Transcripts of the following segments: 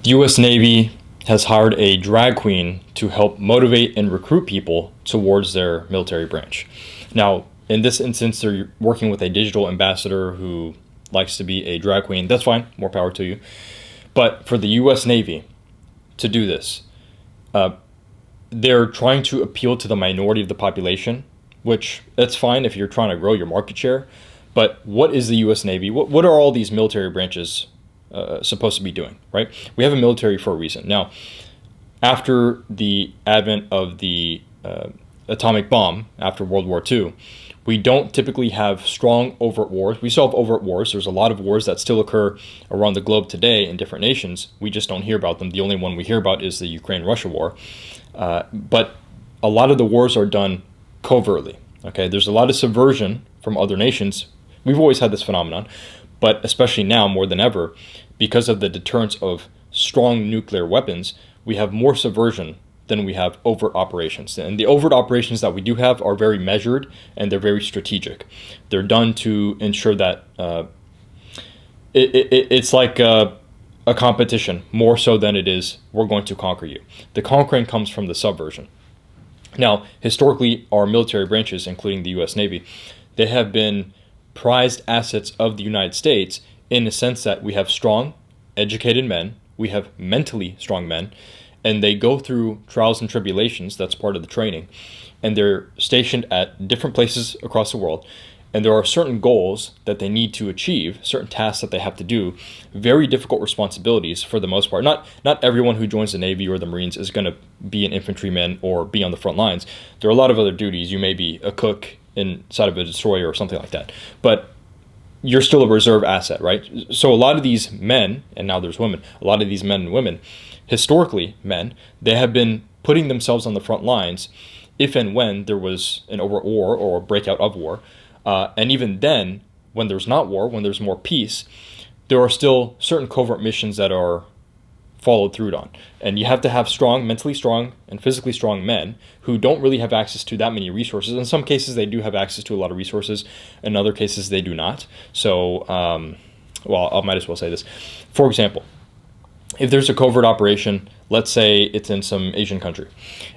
The US Navy has hired a drag queen to help motivate and recruit people towards their military branch. Now, in this instance, they're working with a digital ambassador who likes to be a drag queen. That's fine, more power to you. But for the US Navy to do this, uh, they're trying to appeal to the minority of the population, which that's fine if you're trying to grow your market share. But what is the U.S. Navy? What are all these military branches supposed to be doing, right? We have a military for a reason. Now, after the advent of the atomic bomb, after World War II, we don't typically have strong overt wars. We still have overt wars. There's a lot of wars that still occur around the globe today in different nations. We just don't hear about them. The only one we hear about is the Ukraine-Russia war. But a lot of the wars are done covertly. Okay, there's a lot of subversion from other nations. We've always had this phenomenon, but especially now more than ever, because of the deterrence of strong nuclear weapons, we have more subversion than we have overt operations. And the overt operations that we do have are very measured and they're very strategic. They're done to ensure that it's like a competition more so than it is we're going to conquer you. The conquering comes from the subversion. Now, historically, our military branches, including the U.S. Navy, they have been prized assets of the United States in the sense that we have strong, educated men, we have mentally strong men, and they go through trials and tribulations. That's part of the training. And they're stationed at different places across the world. And there are certain goals that they need to achieve, certain tasks that they have to do, very difficult responsibilities for the most part. Not everyone who joins the Navy or the Marines is going to be an infantryman or be on the front lines. There are a lot of other duties. You may be a cook inside of a destroyer or something like that. But you're still a reserve asset, right? So a lot of these men, and now there's women, a lot of these men and women, historically men, they have been putting themselves on the front lines if and when there was an overt war or a breakout of war. And even then, when there's not war, when there's more peace, there are still certain covert missions that are followed through on. And you have to have strong, mentally strong, and physically strong men who don't really have access to that many resources. In some cases, they do have access to a lot of resources. In other cases, they do not. So, well, I might as well say this. For example, if there's a covert operation, let's say it's in some Asian country,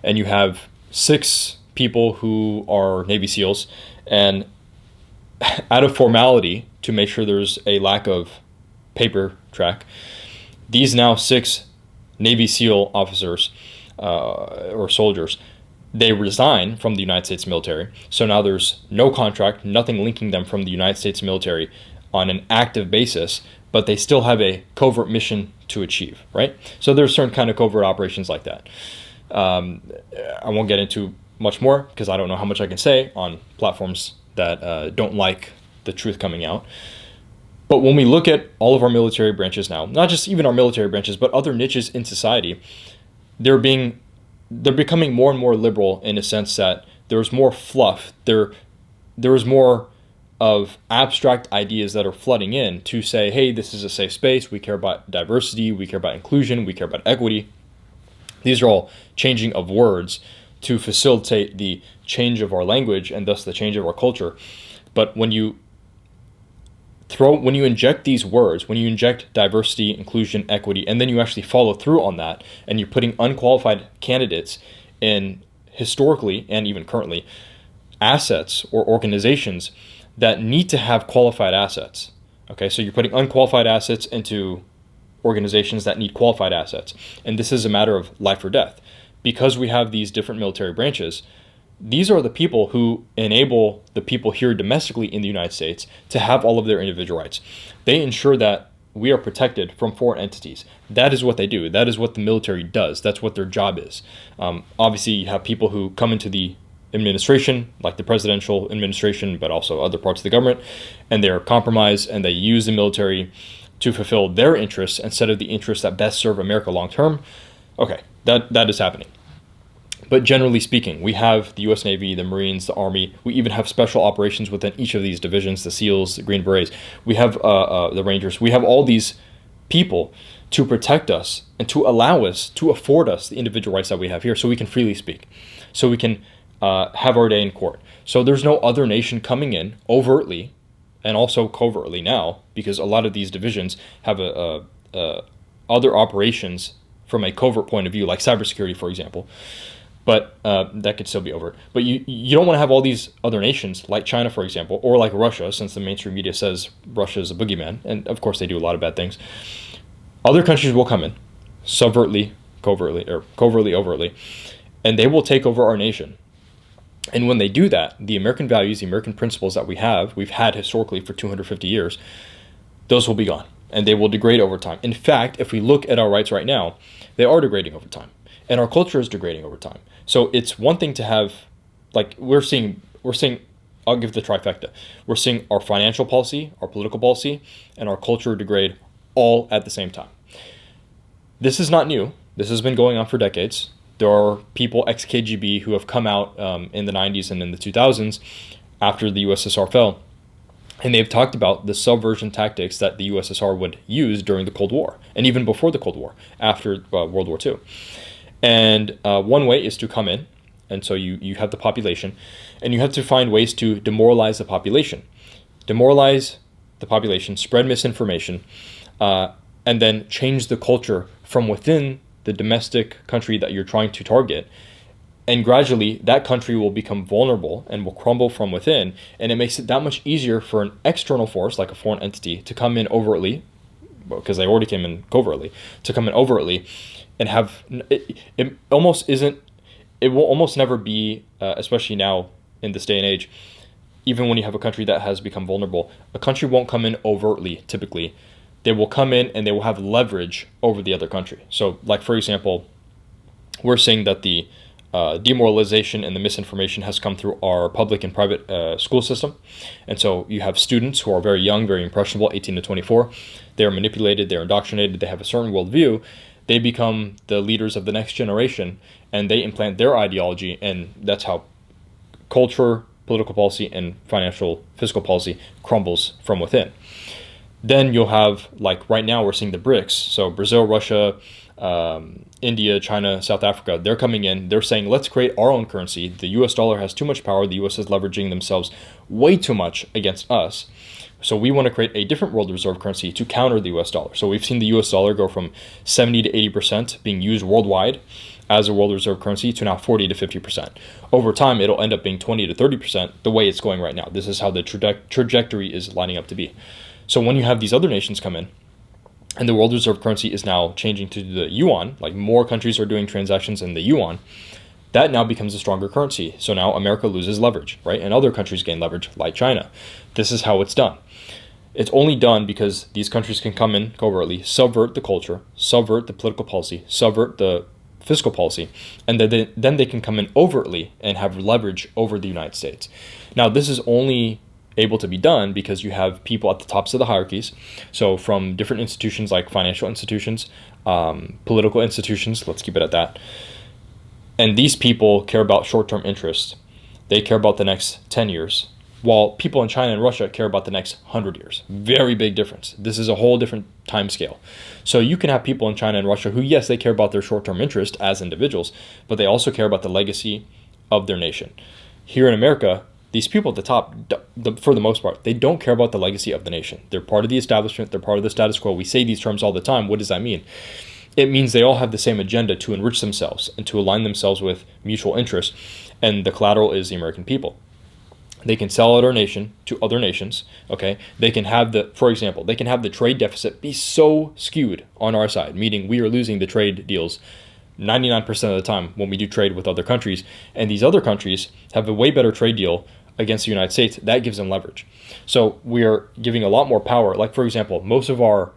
and you have 6 people who are Navy SEALs, and out of formality to make sure there's a lack of paper track, these now 6 Navy SEAL officers or soldiers, they resign from the United States military. So now there's no contract, nothing linking them from the United States military on an active basis, but they still have a covert mission to achieve, right? So there's certain kind of covert operations like that. I won't get into much more because I don't know how much I can say on platforms that don't like the truth coming out. But when we look at all of our military branches now, not just even our military branches, but other niches in society, they're becoming more and more liberal in a sense that there's more fluff. There is more of abstract ideas that are flooding in to say, hey, this is a safe space. We care about diversity. We care about inclusion. We care about equity. These are all changing of words to facilitate the change of our language and thus the change of our culture. But when you inject these words, when you inject diversity, inclusion, equity, and then you actually follow through on that, and you're putting unqualified candidates in historically and even currently assets or organizations that need to have qualified assets. Okay, so you're putting unqualified assets into organizations that need qualified assets. And this is a matter of life or death. Because we have these different military branches, these are the people who enable the people here domestically in the United States to have all of their individual rights. They ensure that we are protected from foreign entities. That is what they do. That is what the military does. That's what their job is. Obviously, you have people who come into the administration, like the presidential administration, but also other parts of the government, and they're compromised and they use the military to fulfill their interests instead of the interests that best serve America long term. Okay, that is happening. But generally speaking, we have the U.S. Navy, the Marines, the Army. We even have special operations within each of these divisions, the SEALs, the Green Berets. We have the Rangers. We have all these people to protect us and to allow us, to afford us the individual rights that we have here so we can freely speak, so we can have our day in court. So there's no other nation coming in overtly and also covertly now, because a lot of these divisions have a other operations from a covert point of view, like cybersecurity, for example. But that could still be overt. But you don't want to have all these other nations, like China, for example, or like Russia, since the mainstream media says Russia is a boogeyman, and of course they do a lot of bad things. Other countries will come in, subvertly, covertly, or covertly, overtly, and they will take over our nation. And when they do that, the American values, the American principles that we've had historically for 250 years, those will be gone, and they will degrade over time. In fact, if we look at our rights right now, they are degrading over time, and our culture is degrading over time. So it's one thing to have, like we're seeing, I'll give the trifecta. We're seeing our financial policy, our political policy, and our culture degrade all at the same time. This is not new. This has been going on for decades. There are people, ex-KGB, who have come out in the 90s and in the 2000s after the USSR fell, and they've talked about the subversion tactics that the USSR would use during the Cold War, and even before the Cold War, after World War II. And one way is to come in, and so you have the population, and you have to find ways to demoralize the population. Demoralize the population, spread misinformation, and then change the culture from within the domestic country that you're trying to target. And gradually, that country will become vulnerable and will crumble from within, and it makes it that much easier for an external force, like a foreign entity, to come in overtly, because they already came in covertly, to come in overtly, and have it almost isn't. It will almost never be, especially now in this day and age, even when you have a country that has become vulnerable, a country won't come in overtly. Typically, they will come in and they will have leverage over the other country. So, like for example, we're saying that the demoralization and the misinformation has come through our public and private school system. And so you have students who are very young, very impressionable, 18 to 24. They're manipulated, they're indoctrinated, they have a certain worldview. They become the leaders of the next generation, and they implant their ideology, and that's how culture, political policy, and financial, fiscal policy crumbles from within. Then you'll have, like right now we're seeing the BRICS, so Brazil, Russia, India, China, South Africa, they're coming in, they're saying, let's create our own currency. The US dollar has too much power, the US is leveraging themselves way too much against us. So we want to create a different world reserve currency to counter the US dollar. So we've seen the US dollar go from 70 to 80% being used worldwide as a world reserve currency to now 40 to 50%. Over time, it'll end up being 20 to 30% the way it's going right now. This is how the trajectory is lining up to be. So when you have these other nations come in, and the world reserve currency is now changing to the yuan, like more countries are doing transactions in the yuan, that now becomes a stronger currency. So now America loses leverage, right? And other countries gain leverage, like China. This is how it's done. It's only done because these countries can come in covertly, subvert the culture, subvert the political policy, subvert the fiscal policy, and then they can come in overtly and have leverage over the United States. Now, this is only able to be done because you have people at the tops of the hierarchies. So from different institutions like financial institutions, political institutions, let's keep it at that. And these people care about short-term interests. They care about the next 10 years, while people in China and Russia care about the next 100 years. Very big difference. This is a whole different time scale. So you can have people in China and Russia who, yes, they care about their short-term interest as individuals, but they also care about the legacy of their nation. Here in America, these people at the top, for the most part, they don't care about the legacy of the nation. They're part of the establishment. They're part of the status quo. We say these terms all the time. What does that mean? It means they all have the same agenda to enrich themselves and to align themselves with mutual interests, and the collateral is the American people. They can sell out our nation to other nations, okay? They can have for example, they can have the trade deficit be so skewed on our side, meaning we are losing the trade deals 99% of the time when we do trade with other countries, and these other countries have a way better trade deal against the United States. That gives them leverage. So we are giving a lot more power. Like, for example, most of our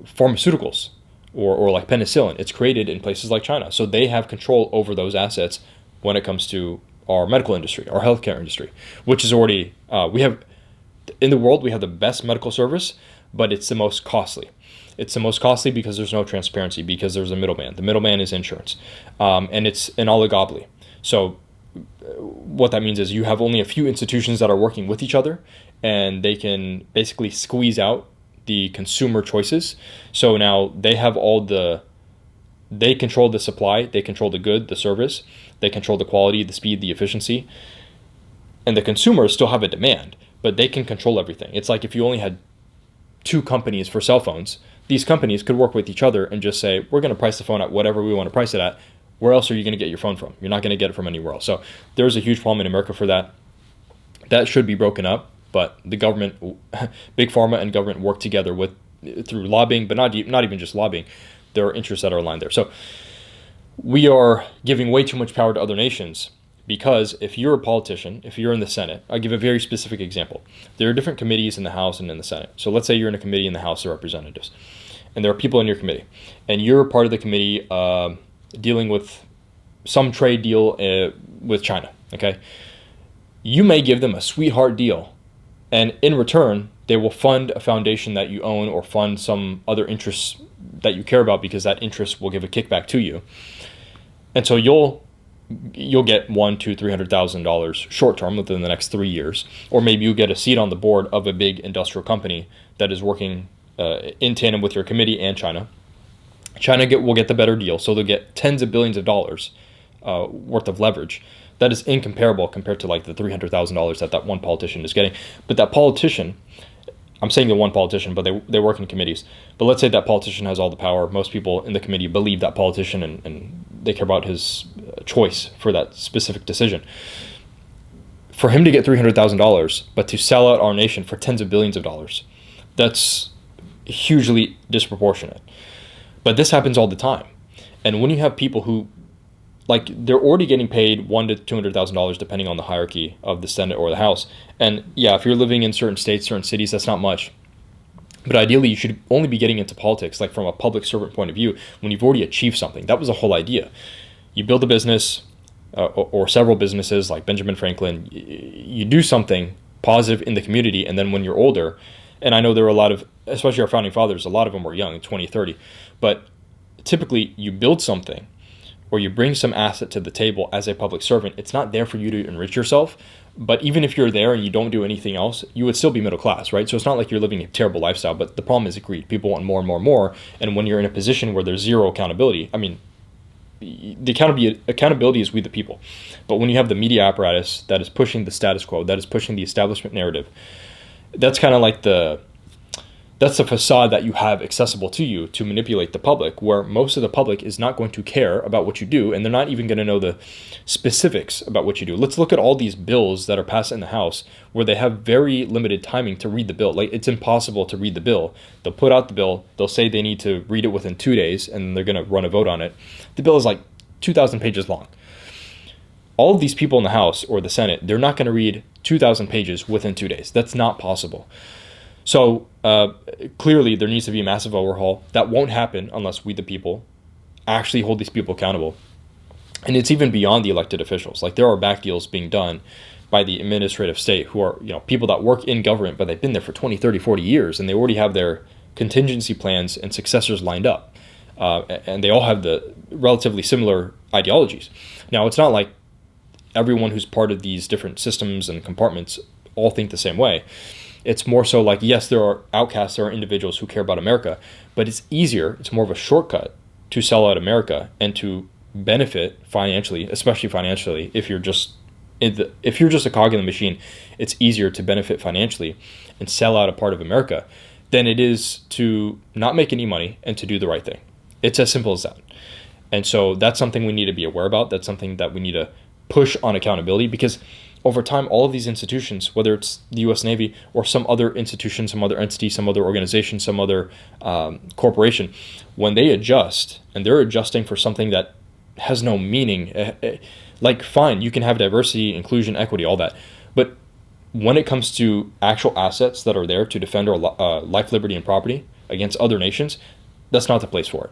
pharmaceuticals or like penicillin, it's created in places like China. So they have control over those assets when it comes to our medical industry, our healthcare industry, which is already, in the world, we have the best medical service, but it's the most costly. It's the most costly because there's no transparency, because there's a middleman. The middleman is insurance, and it's an oligopoly. So what that means is you have only a few institutions that are working with each other, and they can basically squeeze out the consumer choices. So now they have they control the supply, they control the good, the service, they control the quality, the speed, the efficiency, and the consumers still have a demand, but they can control everything. It's like if you only had two companies for cell phones, these companies could work with each other and just say, we're going to price the phone at whatever we want to price it at. Where else are you going to get your phone from? You're not going to get it from anywhere else. So there's a huge problem in America for that. That should be broken up, but the government, big pharma and government work together through lobbying, but not even just lobbying. There are interests that are aligned there. So we are giving way too much power to other nations, because if you're a politician, if you're in the Senate, I'll give a very specific example. There are different committees in the House and in the Senate. So let's say you're in a committee in the House of Representatives, and there are people in your committee, and you're part of the committee dealing with some trade deal with China, okay? You may give them a sweetheart deal, and in return, they will fund a foundation that you own or fund some other interests that you care about, because that interest will give a kickback to you. And so you'll get $100,000-$300,000 short term within the next 3 years, or maybe you get a seat on the board of a big industrial company that is working in tandem with your committee and China. China will get the better deal, so they'll get tens of billions of dollars worth of leverage. That is incomparable compared to like the $300,000 that one politician is getting. But that politician, I'm saying the one politician, but they work in committees. But let's say that politician has all the power. Most people in the committee believe that politician, and they care about his choice for that specific decision. For him to get $300,000, but to sell out our nation for tens of billions of dollars, that's hugely disproportionate. But this happens all the time. And when you have people who, like, they're already getting paid $100,000 to $200,000 depending on the hierarchy of the Senate or the House. And yeah, if you're living in certain states, certain cities, that's not much. But ideally, you should only be getting into politics, like from a public servant point of view, when you've already achieved something. That was the whole idea. You build a business or several businesses, like Benjamin Franklin. You do something positive in the community, and then when you're older, and I know there were a lot of, especially our founding fathers, a lot of them were young, 20, 30, but typically you build something or you bring some asset to the table as a public servant. It's not there for you to enrich yourself, but even if you're there and you don't do anything else, you would still be middle class, right? So it's not like you're living a terrible lifestyle, but the problem is greed. People want more and more and more, and when you're in a position where there's zero accountability, I mean, the accountability is we the people. But when you have the media apparatus that is pushing the status quo, that is pushing the establishment narrative, that's kind of like that's the facade that you have accessible to you to manipulate the public, where most of the public is not going to care about what you do, and they're not even going to know the specifics about what you do. Let's look at all these bills that are passed in the House where they have very limited timing to read the bill. Like, it's impossible to read the bill. They'll put out the bill, they'll say they need to read it within 2 days, and they're going to run a vote on it. The bill is like 2,000 pages long. All of these people in the House or the Senate, they're not going to read 2,000 pages within 2 days. That's not possible. So clearly there needs to be a massive overhaul. That won't happen unless we the people actually hold these people accountable. And it's even beyond the elected officials. Like, there are back deals being done by the administrative state who are, people that work in government, but they've been there for 20, 30, 40 years, and they already have their contingency plans and successors lined up. And they all have the relatively similar ideologies. Now, it's not like everyone who's part of these different systems and compartments all think the same way. It's more so like, yes, there are outcasts, there are individuals who care about America, but it's easier, it's more of a shortcut to sell out America and to benefit financially, especially financially. If you're just a cog in the machine, it's easier to benefit financially and sell out a part of America than it is to not make any money and to do the right thing. It's as simple as that. And so that's something we need to be aware about. That's something that we need to push on accountability, because over time, all of these institutions, whether it's the U.S. Navy or some other institution, some other entity, some other organization, some other corporation, when they adjust, and they're adjusting for something that has no meaning, like, fine, you can have diversity, inclusion, equity, all that. But when it comes to actual assets that are there to defend our life, liberty, and property against other nations, that's not the place for it.